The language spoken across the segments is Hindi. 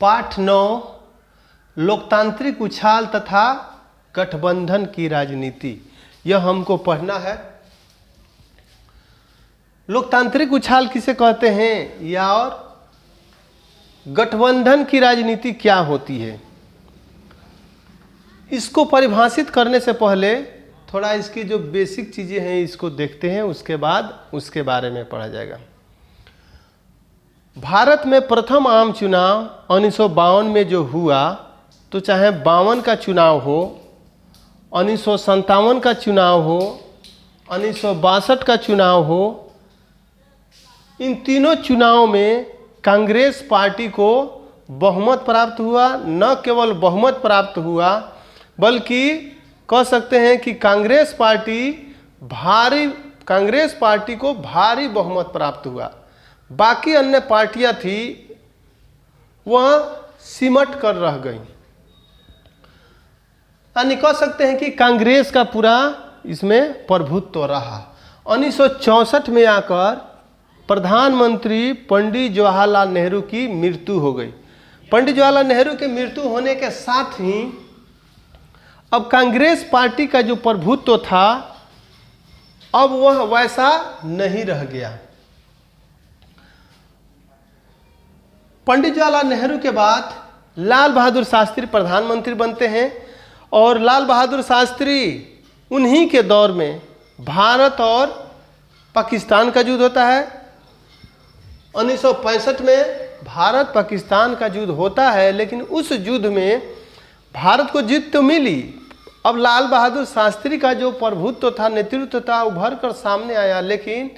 पाठ 9 लोकतांत्रिक उछाल तथा गठबंधन की राजनीति, यह हमको पढ़ना है। लोकतांत्रिक उछाल किसे कहते हैं या और गठबंधन की राजनीति क्या होती है, इसको परिभाषित करने से पहले थोड़ा इसकी जो बेसिक चीज़ें हैं इसको देखते हैं, उसके बाद उसके बारे में पढ़ा जाएगा। भारत में प्रथम आम चुनाव 1952 में जो हुआ, तो चाहे 52 का चुनाव हो, 1957 का चुनाव हो, 1962 का चुनाव हो, इन तीनों चुनाव में कांग्रेस पार्टी को बहुमत प्राप्त हुआ। न केवल बहुमत प्राप्त हुआ बल्कि कह सकते हैं कि कांग्रेस पार्टी को भारी बहुमत प्राप्त हुआ। बाकी अन्य पार्टियां थी वह सिमट कर रह गई, यानी कह सकते हैं कि कांग्रेस का पूरा इसमें प्रभुत्व रहा। 1964 में आकर प्रधानमंत्री पंडित जवाहरलाल नेहरू की मृत्यु हो गई। पंडित जवाहरलाल नेहरू की मृत्यु होने के साथ ही अब कांग्रेस पार्टी का जो प्रभुत्व था अब वह वैसा नहीं रह गया। पंडित जवाहरलाल नेहरू के बाद लाल बहादुर शास्त्री प्रधानमंत्री बनते हैं और लाल बहादुर शास्त्री उन्हीं के दौर में भारत और पाकिस्तान का युद्ध होता है। 1965 में भारत पाकिस्तान का युद्ध होता है, लेकिन उस युद्ध में भारत को जीत तो मिली। अब लाल बहादुर शास्त्री का जो प्रभुत्व था, नेतृत्व था, उभर कर सामने आया। लेकिन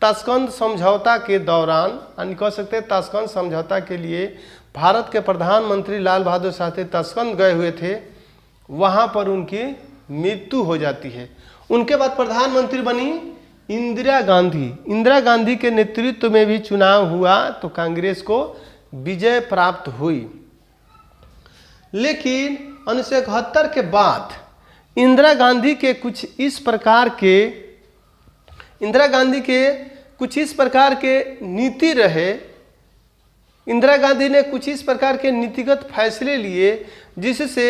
ताशकंद समझौता के दौरान, यानी कह सकते हैं ताशकंद समझौता के लिए भारत के प्रधानमंत्री लाल बहादुर शास्त्री ताशकंद गए हुए थे, वहाँ पर उनकी मृत्यु हो जाती है। उनके बाद प्रधानमंत्री बनी इंदिरा गांधी। इंदिरा गांधी के नेतृत्व में भी चुनाव हुआ तो कांग्रेस को विजय प्राप्त हुई। लेकिन 1971 के बाद इंदिरा गांधी के कुछ इस प्रकार के नीति रहे। इंदिरा गांधी ने कुछ इस प्रकार के नीतिगत फैसले लिए जिससे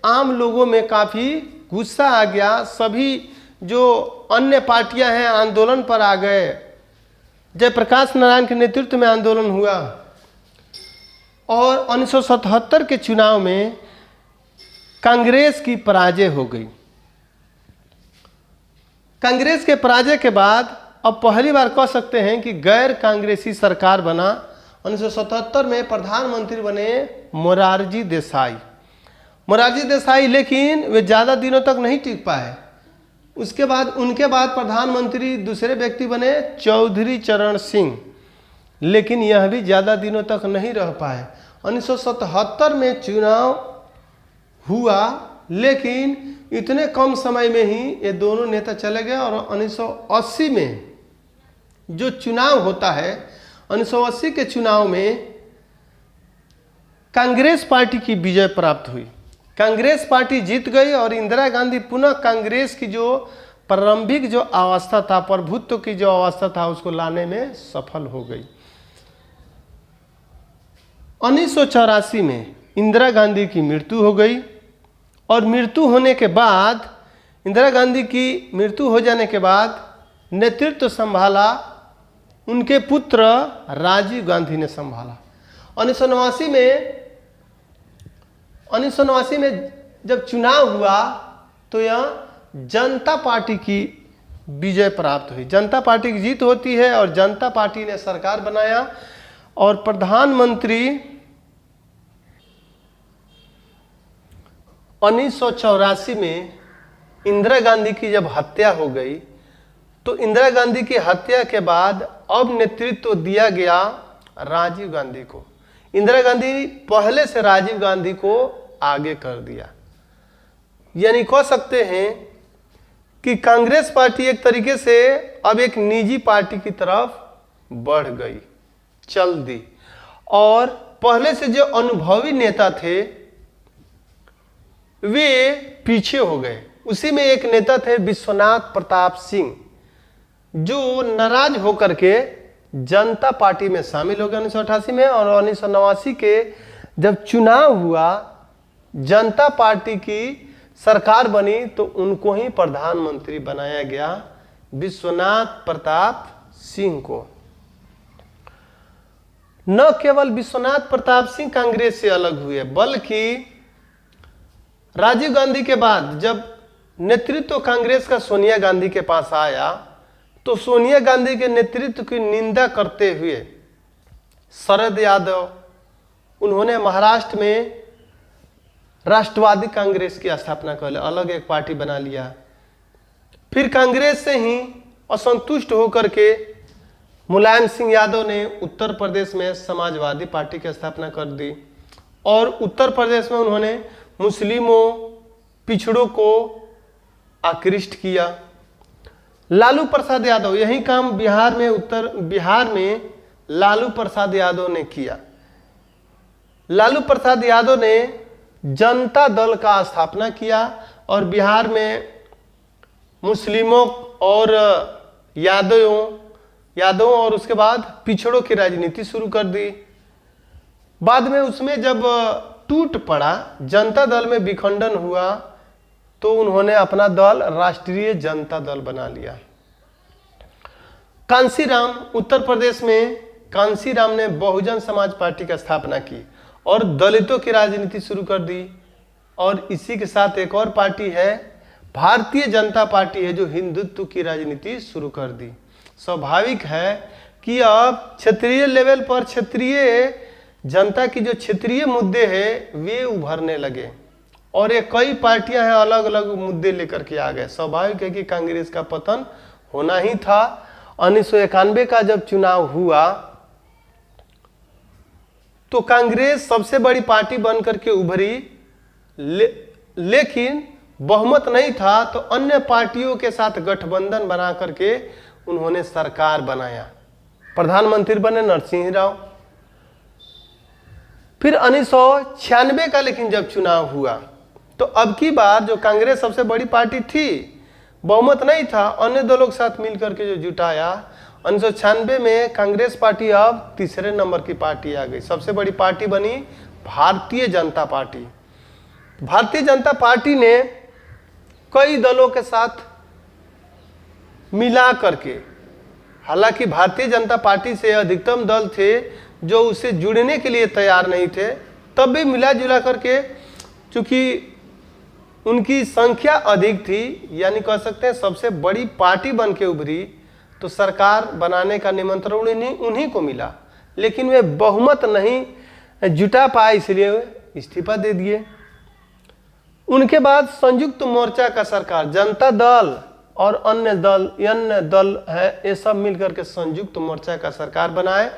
आम लोगों में काफ़ी गुस्सा आ गया। सभी जो अन्य पार्टियां हैं आंदोलन पर आ गए। जयप्रकाश नारायण के नेतृत्व में आंदोलन हुआ और 1977 के चुनाव में कांग्रेस की पराजय हो गई। कांग्रेस के पराजय के बाद अब पहली बार कह सकते हैं कि गैर कांग्रेसी सरकार बना। 1977 में प्रधानमंत्री बने मोरारजी देसाई, लेकिन वे ज़्यादा दिनों तक नहीं टिक पाए। उनके बाद प्रधानमंत्री दूसरे व्यक्ति बने चौधरी चरण सिंह, लेकिन यह भी ज़्यादा दिनों तक नहीं रह पाए। 1977 में चुनाव हुआ, लेकिन इतने कम समय में ही ये दोनों नेता चले गए और 1980 में जो चुनाव होता है, 1980 के चुनाव में कांग्रेस पार्टी की विजय प्राप्त हुई। कांग्रेस पार्टी जीत गई और इंदिरा गांधी पुनः कांग्रेस की जो प्रारंभिक जो अवस्था था, प्रभुत्व की जो अवस्था था, उसको लाने में सफल हो गई। 1984 में इंदिरा गांधी की मृत्यु हो गई और मृत्यु होने के बाद इंदिरा गांधी की मृत्यु हो जाने के बाद नेतृत्व संभाला उनके पुत्र राजीव गांधी ने संभाला। 1989 में जब चुनाव हुआ तो यह जनता पार्टी की विजय प्राप्त हुई। जनता पार्टी की जीत होती है और जनता पार्टी ने सरकार बनाया और प्रधानमंत्री 1984 में इंदिरा गांधी की जब हत्या हो गई तो इंदिरा गांधी की हत्या के बाद अब नेतृत्व दिया गया राजीव गांधी को। इंदिरा गांधी पहले से राजीव गांधी को आगे कर दिया। यानी कह सकते हैं कि कांग्रेस पार्टी एक तरीके से अब एक निजी पार्टी की तरफ बढ़ गई, चल दी। और पहले से जो अनुभवी नेता थे वे पीछे हो गए। उसी में एक नेता थे विश्वनाथ प्रताप सिंह, जो नाराज होकर के जनता पार्टी में शामिल हो गए 1988 में। और 1989 के जब चुनाव हुआ, जनता पार्टी की सरकार बनी, तो उनको ही प्रधानमंत्री बनाया गया, विश्वनाथ प्रताप सिंह को। न केवल विश्वनाथ प्रताप सिंह कांग्रेस से अलग हुए, बल्कि राजीव गांधी के बाद जब नेतृत्व कांग्रेस का सोनिया गांधी के पास आया, तो सोनिया गांधी के नेतृत्व की निंदा करते हुए शरद यादव, उन्होंने महाराष्ट्र में राष्ट्रवादी कांग्रेस की स्थापना कर ली, अलग एक पार्टी बना लिया। फिर कांग्रेस से ही असंतुष्ट होकर के मुलायम सिंह यादव ने उत्तर प्रदेश में समाजवादी पार्टी की स्थापना कर दी, और उत्तर प्रदेश में उन्होंने मुस्लिमों, पिछड़ों को आकृष्ट किया। लालू प्रसाद यादव, यही काम बिहार में लालू प्रसाद यादव ने किया। लालू प्रसाद यादव ने जनता दल का स्थापना किया और बिहार में मुस्लिमों और यादवों और उसके बाद पिछड़ों की राजनीति शुरू कर दी। बाद में उसमें जब टूट पड़ा, जनता दल में विखंडन हुआ, तो उन्होंने अपना दल राष्ट्रीय जनता दल बना लिया। कांसीराम, उत्तर प्रदेश में कांसीराम ने बहुजन समाज पार्टी की स्थापना की और दलितों की राजनीति शुरू कर दी। और इसी के साथ एक और पार्टी है, भारतीय जनता पार्टी है, जो हिंदुत्व की राजनीति शुरू कर दी। स्वाभाविक है कि अब क्षेत्रीय लेवल पर क्षेत्रीय जनता की जो क्षेत्रीय मुद्दे हैं वे उभरने लगे, और ये कई पार्टियां हैं अलग अलग मुद्दे लेकर के आ गए। स्वाभाविक है कि कांग्रेस का पतन होना ही था। 1991 का जब चुनाव हुआ, तो कांग्रेस सबसे बड़ी पार्टी बनकर के उभरी, लेकिन बहुमत नहीं था, तो अन्य पार्टियों के साथ गठबंधन बना करके उन्होंने सरकार बनाया। प्रधानमंत्री बने नरसिंह राव। फिर 1996 का लेकिन जब चुनाव हुआ, तो अब की बार जो कांग्रेस सबसे बड़ी पार्टी थी, बहुमत नहीं था, अन्य दलों के साथ मिलकर के जो जुटाया, 1996 में कांग्रेस पार्टी अब तीसरे नंबर की पार्टी आ गई। सबसे बड़ी पार्टी बनी भारतीय जनता पार्टी। भारतीय जनता पार्टी ने कई दलों के साथ मिला करके, हालांकि भारतीय जनता पार्टी से अधिकतम दल थे जो उससे जुड़ने के लिए तैयार नहीं थे, तब भी मिला जुला करके, चूंकि उनकी संख्या अधिक थी, यानी कह सकते हैं सबसे बड़ी पार्टी बन के उभरी, तो सरकार बनाने का निमंत्रण उन्हीं को मिला, लेकिन वे बहुमत नहीं जुटा पाए, इसलिए वे इस्तीफा दे दिए। उनके बाद संयुक्त मोर्चा का सरकार, जनता दल और अन्य दल है, ये सब मिलकर के संयुक्त मोर्चा का सरकार बनाए।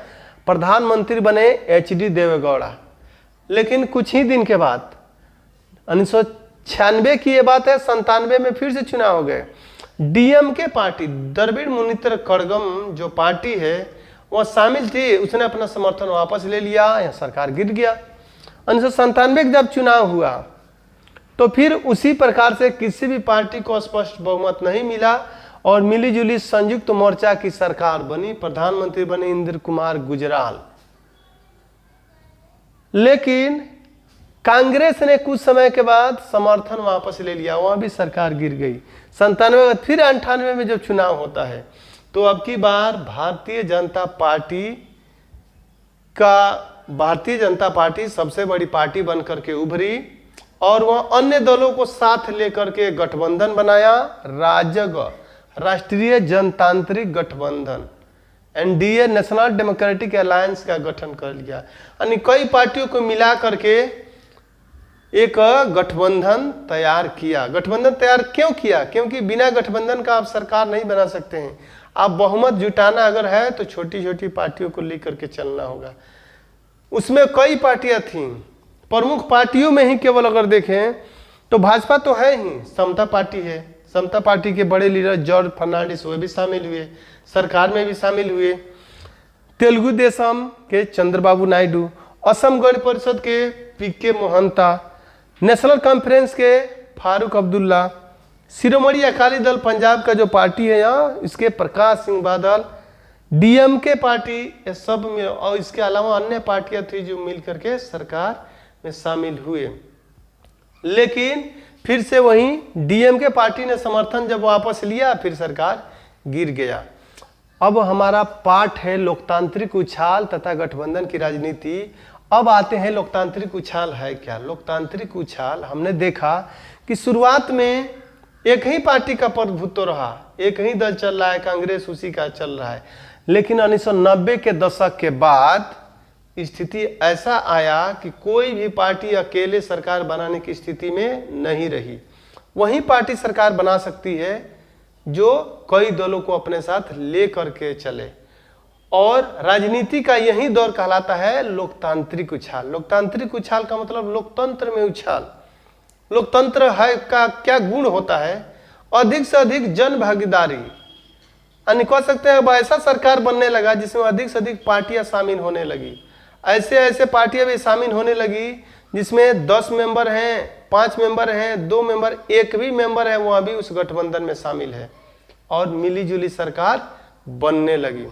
प्रधानमंत्री बने HD देवेगौड़ा। लेकिन कुछ ही दिन के बाद 1996 की ये बात है, 97 में फिर से चुनाव हो गए। DMK पार्टी, द्रविड़ मुनेत्र कड़गम जो पार्टी है वह शामिल थी, उसने अपना समर्थन वापस ले लिया, यह सरकार गिर गया। 1997 जब चुनाव हुआ, तो फिर उसी प्रकार से किसी भी पार्टी को स्पष्ट बहुमत नहीं मिला और मिलीजुली संयुक्त मोर्चा की सरकार बनी। प्रधानमंत्री बने इंद्र कुमार गुजराल। लेकिन कांग्रेस ने कुछ समय के बाद समर्थन वापस ले लिया, वहां भी सरकार गिर गई। 97 फिर 98 में जब चुनाव होता है, तो अब की बार भारतीय जनता पार्टी सबसे बड़ी पार्टी बनकर के उभरी और वह अन्य दलों को साथ लेकर के गठबंधन बनाया, राजग, राष्ट्रीय जनतांत्रिक गठबंधन, NDA, नेशनल डेमोक्रेटिक अलायंस का गठन कर लिया। यानी कई पार्टियों को मिला करके एक गठबंधन तैयार किया। गठबंधन तैयार क्यों किया? क्योंकि बिना गठबंधन का आप सरकार नहीं बना सकते हैं। आप बहुमत जुटाना अगर है तो छोटी छोटी पार्टियों को लेकर के चलना होगा। उसमें कई पार्टियां थीं। प्रमुख पार्टियों में ही केवल अगर देखें तो भाजपा तो है ही, समता पार्टी है। समता पार्टी के बड़े लीडर जॉर्ज फर्नांडिस वे भी शामिल हुए, सरकार में भी शामिल हुए। तेलुगु देशम के चंद्रबाबू नायडू, असम गण परिषद के PK मोहंता, नेशनल कॉन्फ्रेंस के फारूक अब्दुल्ला, शिरोमणि अकाली दल पंजाब का जो पार्टी है यहाँ, इसके प्रकाश सिंह बादल, DMK पार्टी, ये सब और इसके अलावा अन्य पार्टियां थी जो मिल करके सरकार में शामिल हुए, लेकिन फिर से वहीं डीएमके पार्टी ने समर्थन जब वापस लिया, फिर सरकार गिर गया। अब हमारा पाठ है लोकतांत्रिक उछाल तथा गठबंधन की राजनीति। अब आते हैं लोकतांत्रिक उछाल है क्या। लोकतांत्रिक उछाल हमने देखा कि शुरुआत में एक ही पार्टी का प्रभुत्व रहा, एक ही दल चल रहा है, कांग्रेस उसी का चल रहा है। लेकिन 1990 के दशक के बाद स्थिति ऐसा आया कि कोई भी पार्टी अकेले सरकार बनाने की स्थिति में नहीं रही। वही पार्टी सरकार बना सकती है जो कई दलों को अपने साथ ले करके चले, और राजनीति का यही दौर कहलाता है लोकतांत्रिक उछाल। लोकतांत्रिक उछाल का मतलब लोकतंत्र में उछाल। लोकतंत्र है का क्या गुण होता है? अधिक से अधिक जन भागीदारी, यानी कह सकते हैं अब ऐसा सरकार बनने लगा जिसमें अधिक से अधिक पार्टियां शामिल होने लगी। ऐसे ऐसे पार्टियां भी शामिल होने लगी जिसमें 10 मेंबर हैं, 5 मेंबर हैं, 2 मेंबर, एक भी मेंबर है वह भी उस गठबंधन में शामिल है, और मिलीजुली सरकार बनने लगी।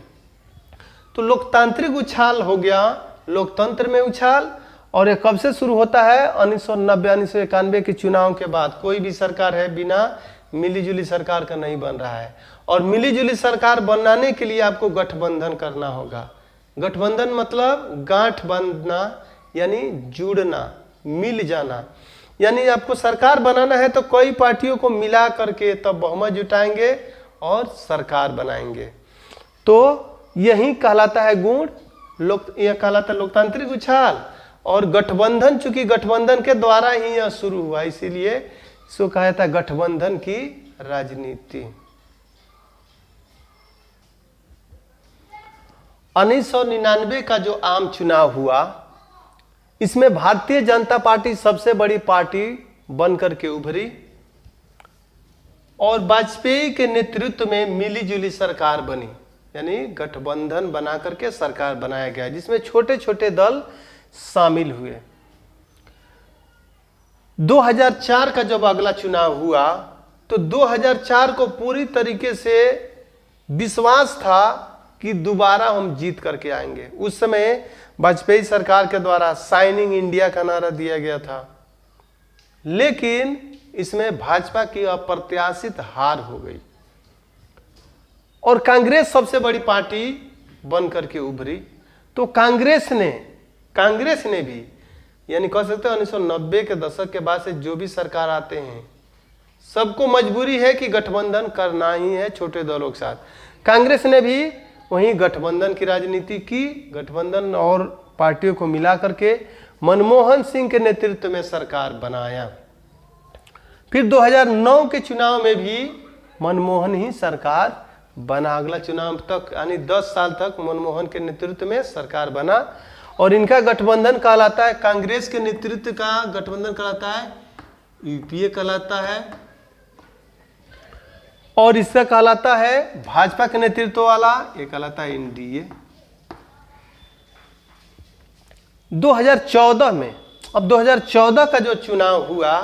तो लोकतांत्रिक उछाल हो गया, लोकतंत्र में उछाल। और ये कब से शुरू होता है? 1990-1991 के चुनाव के बाद। कोई भी सरकार है बिना मिलीजुली सरकार का नहीं बन रहा है, और मिलीजुली सरकार बनाने के लिए आपको गठबंधन करना होगा। गठबंधन मतलब गांठ बांधना, यानी जुड़ना, मिल जाना। यानी आपको सरकार बनाना है तो कई पार्टियों को मिला करके तब बहुमत जुटाएंगे और सरकार बनाएंगे। तो यही कहलाता है गुण, यह कहलाता है लोकतांत्रिक उछाल। और गठबंधन, चूंकि गठबंधन के द्वारा ही यह शुरू हुआ, इसीलिए इसको कहा जाता है गठबंधन की राजनीति। 1999 का जो आम चुनाव हुआ, इसमें भारतीय जनता पार्टी सबसे बड़ी पार्टी बनकर के उभरी, और वाजपेयी के नेतृत्व में मिलीजुली सरकार बनी, यानी गठबंधन बना करके सरकार बनाया गया, जिसमें छोटे छोटे दल शामिल हुए। 2004 का जब अगला चुनाव हुआ तो 2004 को पूरी तरीके से विश्वास था कि दोबारा हम जीत करके आएंगे। उस समय वाजपेयी सरकार के द्वारा शाइनिंग इंडिया का नारा दिया गया था, लेकिन इसमें भाजपा की अप्रत्याशित हार हो गई और कांग्रेस सबसे बड़ी पार्टी बन करके उभरी। तो कांग्रेस ने भी, यानी कह सकते हैं 1990 के दशक के बाद से जो भी सरकार आते हैं सबको मजबूरी है कि गठबंधन करना ही है छोटे दलों के साथ। कांग्रेस ने भी वहीं गठबंधन की राजनीति की, गठबंधन और पार्टियों को मिला करके मनमोहन सिंह के नेतृत्व में सरकार बनाया। फिर 2009 के चुनाव में भी मनमोहन ही सरकार बना। अगला चुनाव तक यानी 10 साल तक मनमोहन के नेतृत्व में सरकार बना, और इनका गठबंधन कहलाता है, कांग्रेस के नेतृत्व का गठबंधन कहलाता है यूपीए कहलाता है, और इसका कहलाता है भाजपा के नेतृत्व वाला, ये कहलाता है एनडीए। 2014 में, अब 2014 का जो चुनाव हुआ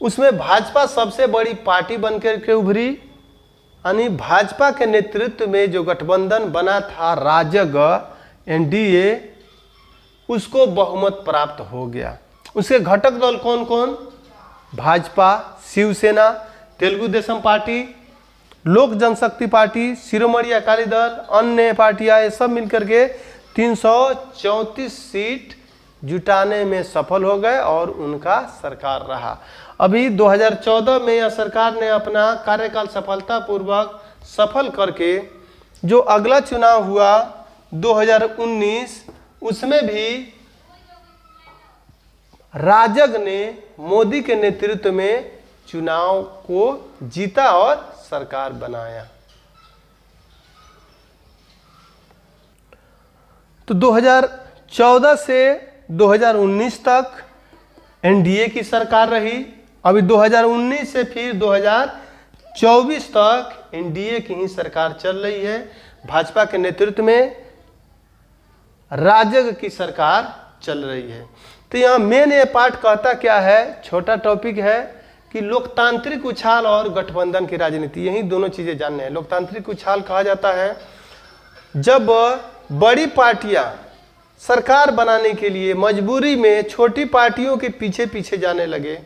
उसमें भाजपा सबसे बड़ी पार्टी बनकर के उभरी, यानी भाजपा के नेतृत्व में जो गठबंधन बना था राजग एनडीए, उसको बहुमत प्राप्त हो गया। उसके घटक दल कौन कौन? भाजपा, शिवसेना, तेलुगु देशम पार्टी, लोक जनशक्ति पार्टी, शिरोमणि अकाली दल, अन्य पार्टियां, ये सब मिलकर के 334 सीट जुटाने में सफल हो गए और उनका सरकार रहा। अभी 2014 में यह सरकार ने अपना कार्यकाल सफलतापूर्वक सफल करके जो अगला चुनाव हुआ 2019, उसमें भी राजग ने मोदी के नेतृत्व में चुनाव को जीता और सरकार बनाया। तो 2014 से 2019 तक एनडीए की सरकार रही। अभी 2019 से फिर 2024 तक एनडीए की ही सरकार चल रही है, भाजपा के नेतृत्व में राजग की सरकार चल रही है। तो यहाँ मेन ये पार्ट कहता क्या है, छोटा टॉपिक है कि लोकतांत्रिक उछाल और गठबंधन की राजनीति, यही दोनों चीजें जानने हैं। लोकतांत्रिक उछाल कहा जाता है जब बड़ी पार्टियां सरकार बनाने के लिए मजबूरी में छोटी पार्टियों के पीछे पीछे जाने लगे,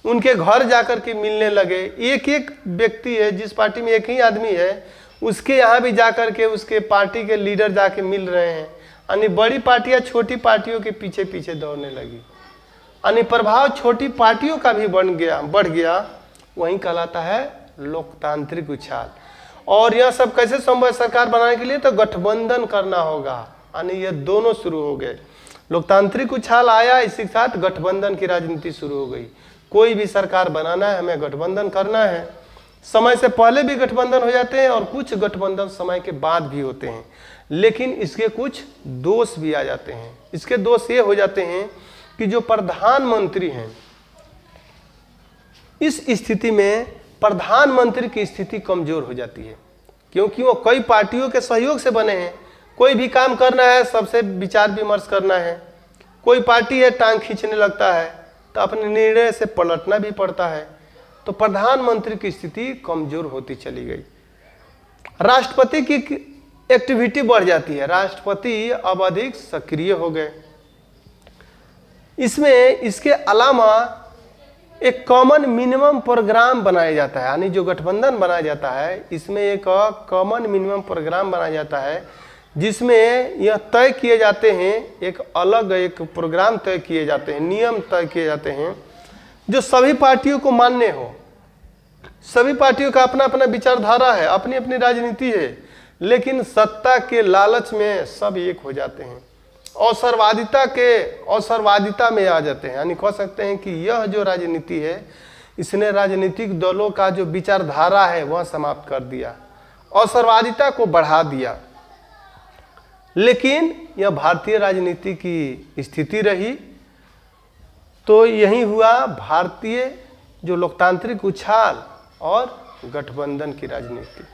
उनके घर जाकर के मिलने लगे। एक एक व्यक्ति है, जिस पार्टी में एक ही आदमी है, उसके यहाँ भी जाकर के उसके पार्टी के लीडर जाके मिल रहे हैं। यानी बड़ी पार्टियां छोटी पार्टियों के पीछे पीछे दौड़ने लगी, यानी प्रभाव छोटी पार्टियों का भी बढ़ गया। वही कहलाता है लोकतांत्रिक उछाल। और यह सब कैसे संभव है? सरकार बनाने के लिए तो गठबंधन करना होगा, यानी ये दोनों शुरू हो गए। लोकतांत्रिक उछाल आया, इसी के साथ गठबंधन की राजनीति शुरू हो गई। कोई भी सरकार बनाना है, हमें गठबंधन करना है। समय से पहले भी गठबंधन हो जाते हैं और कुछ गठबंधन समय के बाद भी होते हैं, लेकिन इसके कुछ दोष भी आ जाते हैं। इसके दोष ये हो जाते हैं कि जो प्रधानमंत्री हैं, इस स्थिति में प्रधानमंत्री की स्थिति कमजोर हो जाती है, क्योंकि वो कई पार्टियों के सहयोग से बने हैं। कोई भी काम करना है, सबसे विचार विमर्श करना है। कोई पार्टी है टांग खींचने लगता है तो अपने निर्णय से पलटना भी पड़ता है। तो प्रधानमंत्री की स्थिति कमजोर होती चली गई। राष्ट्रपति की एक्टिविटी बढ़ जाती है, राष्ट्रपति अब अधिक सक्रिय हो गए। इसमें इसके अलावा एक कॉमन मिनिमम प्रोग्राम बनाया जाता है, यानी जो गठबंधन बनाया जाता है इसमें एक कॉमन मिनिमम प्रोग्राम बनाया जाता है, जिसमें यह तय किए जाते हैं, एक अलग एक प्रोग्राम तय किए जाते हैं, नियम तय किए जाते हैं जो सभी पार्टियों को मान्य हो। सभी पार्टियों का अपना अपना विचारधारा है, अपनी अपनी राजनीति है, लेकिन सत्ता के लालच में सब एक हो जाते हैं, अवसरवादिता में आ जाते हैं। यानी कह सकते हैं कि यह जो राजनीति है, इसने राजनीतिक दलों का जो विचारधारा है वह समाप्त कर दिया, अवसरवादिता को बढ़ा दिया। लेकिन यह भारतीय राजनीति की स्थिति रही। तो यही हुआ भारतीय जो लोकतांत्रिक उछाल और गठबंधन की राजनीति।